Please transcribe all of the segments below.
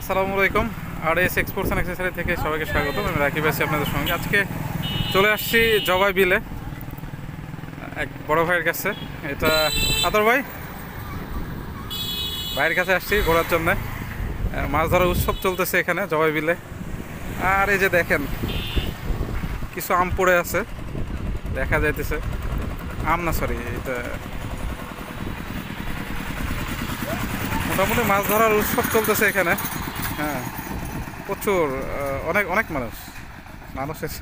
আসসালামু আলাইকুম। RS exports and accessory থেকে সবাইকে স্বাগত। আমি রাকিব আছি আপনাদের সঙ্গে। আজকে চলে আসছি জবাই বিলে এক বড় ভাইয়ের কাছে। এটা আদর ভাইয়ের কাছে আসছি ঘোরার জন্য। মাছ ধরার উৎসব চলতেছে এখানে জবাই বিলে। আর এই যে দেখেন কিছু আম পড়ে আছে দেখা যাইতেছে। আম না, সরি, এটা মোটামুটি মাছ ধরার উৎসব চলতেছে এখানে। হ্যাঁ, প্রচুর অনেক অনেক মানুষের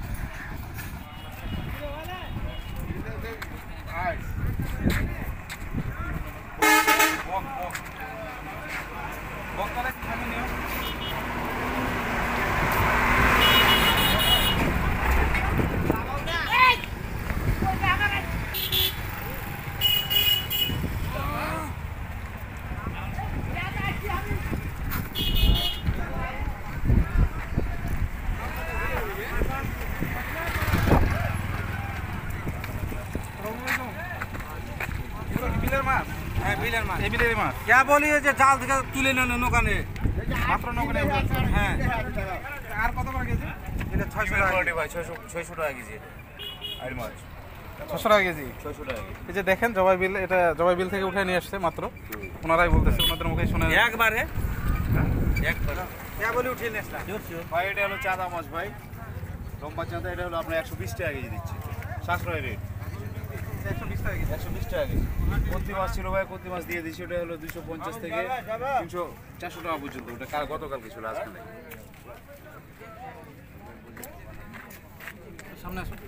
क्या बोलिए যে জাল থেকে তুলে নেন নৌকানে মাত্র নৌকানে। হ্যাঁ আর কত টাকা কেজি? এটা 600 টাকা ভাই 600 টাকা কেজি আর মাছ 600 টাকা কেজি। 600 টাকা কেজি। এই যে দেখেন জবাই বিল, এটা জবাই বিল থেকে উঠে নিয়ে আসছে মাত্র। ওনারাই বলতেছে, ওনাদের মুখে শুনে একবারে क्या बोली উঠিয়ে নেসলা ভাই এটা হলো চাঁদা মাছ ভাই, লম্বা চাঁদা। এটা হলো আপনার 120 টাকা কেজি দিচ্ছি, সাশ্রয় রেট। 120 টাকা কেজি। 120 টাকা কেজি। কত্তি মাছ ছিল ভাই, কত্তি মাছ দিয়ে দিচ্ছি। ওটা হলো 250 থেকে 300 400 টাকা পর্যন্ত। ওটা গতকালকে ছিল, আজকে নেই। সামনে আসুন।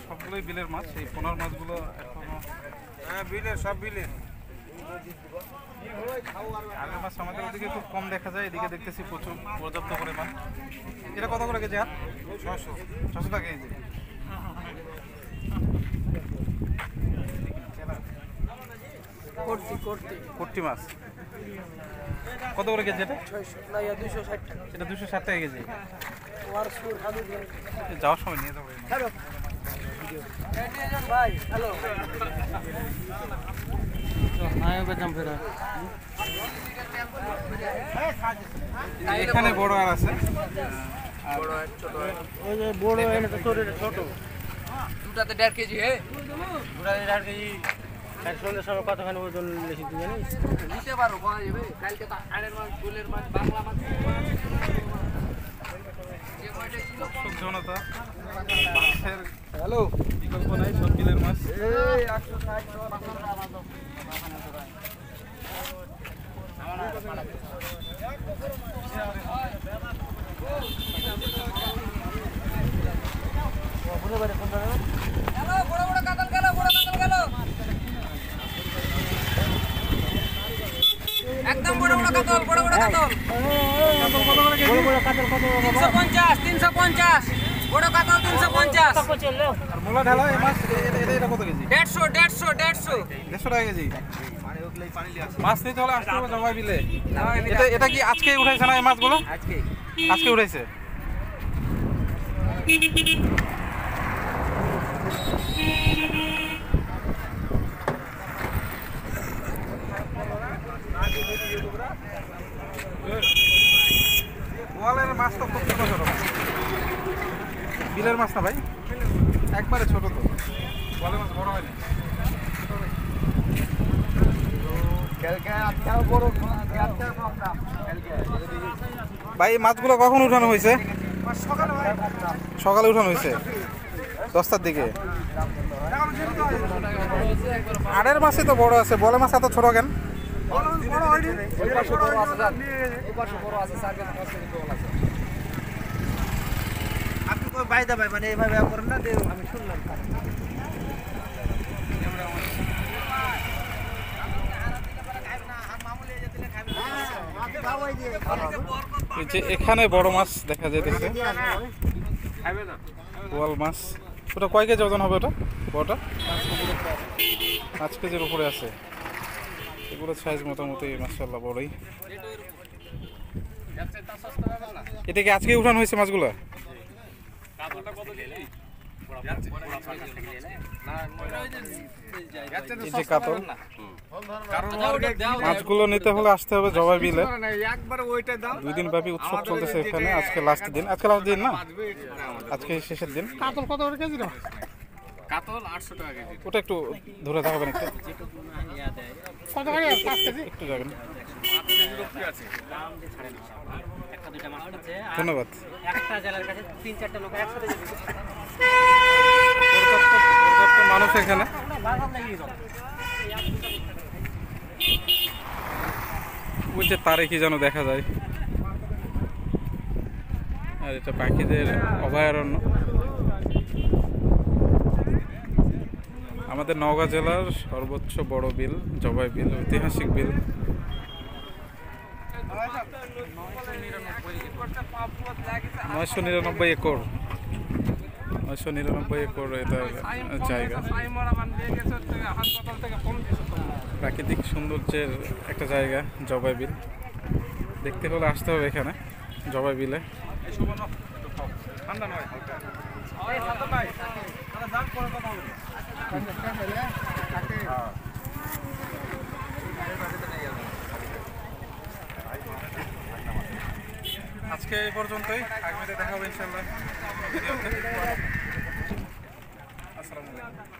সবগুলোই বিলের মাছ। এই পোনার মাছগুলো এখনো বিলের সব বিলের আগের মাছ আমাদের ওদিকে খুব কম দেখা যায়, এদিকে দেখতেছি প্রচুর পর্যাপ্ত পরিমাণ। এটা কত করে কেজি? আর 600 টাকা কেজি। কর্তি মাছ কত করে কেজি? এটা 260 টাকা কেজি। যাওয়ার সময় নিয়ে যাবো। এখানে বড় আর আছে, দুটাতে 1.5 কেজি। কতখানি ওজন বেশি দিবে না নিতে পারো, পাওয়া যাবে। কালকে তো আড়ের মাছ, ফুলের মাছ, বাংলা মাছ, দর্শক জনতা, মাছের হ্যালো বিকল্প নাই, সব বিলের মাছ। বড় বড় কাতল গেল, একদম বড় বড় কাতল, বড় বড় কাতল। 350 বড় কাতল 350। আর মোলা ঢালা এই মাছ, এটা কত কেজি? 150 টাকা কেজি। মাছ নিতে হলে আসতে হবে জবাই বিলে। এটা কি আজকে উঠাইছে না এই মাছগুলো? আজকে উঠাইছে। বোয়ালের মাছ তো খুব ছোট ছোট, বিলের মাছ না ভাই, একবারে ছোট। তো বোয়ালের মাছ বড় হয়নি। ভাই এই মাছগুলো কখন উঠানো হয়েছে? সকালে উঠানো হয়েছে 10টার দিকে। আড়ের মাছই তো বড় আছে, বলে মাছ এত ছোট কেন? আপনি কই বাইদা ভাই মানে এইভাবে করেন না, আমি শুনলাম। এখানে বড় মাছ দেখা যাইতেছে, বোয়াল মাছ। ওটা কয় কেজি ওজন হবে? ওটা বড়টা 5 কেজির উপরে আছে। এগুলো সাইজ মোটামুটি মাশাআল্লাহ বড়ই। এটা কি আজকে উঠানো হয়েছে মাছগুলো? এই যে কাতল মাছগুলো নিতে হলে আসতে হবে জবাই বিলে। একবার ওইটা দাও 2 দিন ব্যাপী উৎসব চলতেছে এখানে। আজকে লাস্ট দিন, আজকে লাস্ট দিন না, আজকে শেষের দিন। কাতল কত করে কেজি? কাতল 800 টাকা কেজি। ওটা একটু ধরে দেখাবেন একটু, কত করে 5 কেজি একটু যাবেন। ধন্যবাদ। একটা জেলার কাছে 3-4টা লোক একসাথে পর্যাপ্ত মানুষ এখানে। ওই যে তারে কি যেন দেখা যায়, আর এটা পাখিদের অভয়ারণ্য। আমাদের নওগাঁ জেলার সর্বোচ্চ বড় বিল জবাই বিল, ঐতিহাসিক বিল। 999 একর, 999 একর এটার জায়গা। প্রাকৃতিক সৌন্দর্যের একটা জায়গা জবাই বিল। দেখতে হলে আসতে হবে এখানে জবাই বিলে। আজকে এই পর্যন্তই, আগামীতে দেখা হবে ইনশাআল্লাহ ভিডিওতে। আসসালামু আলাইকুম।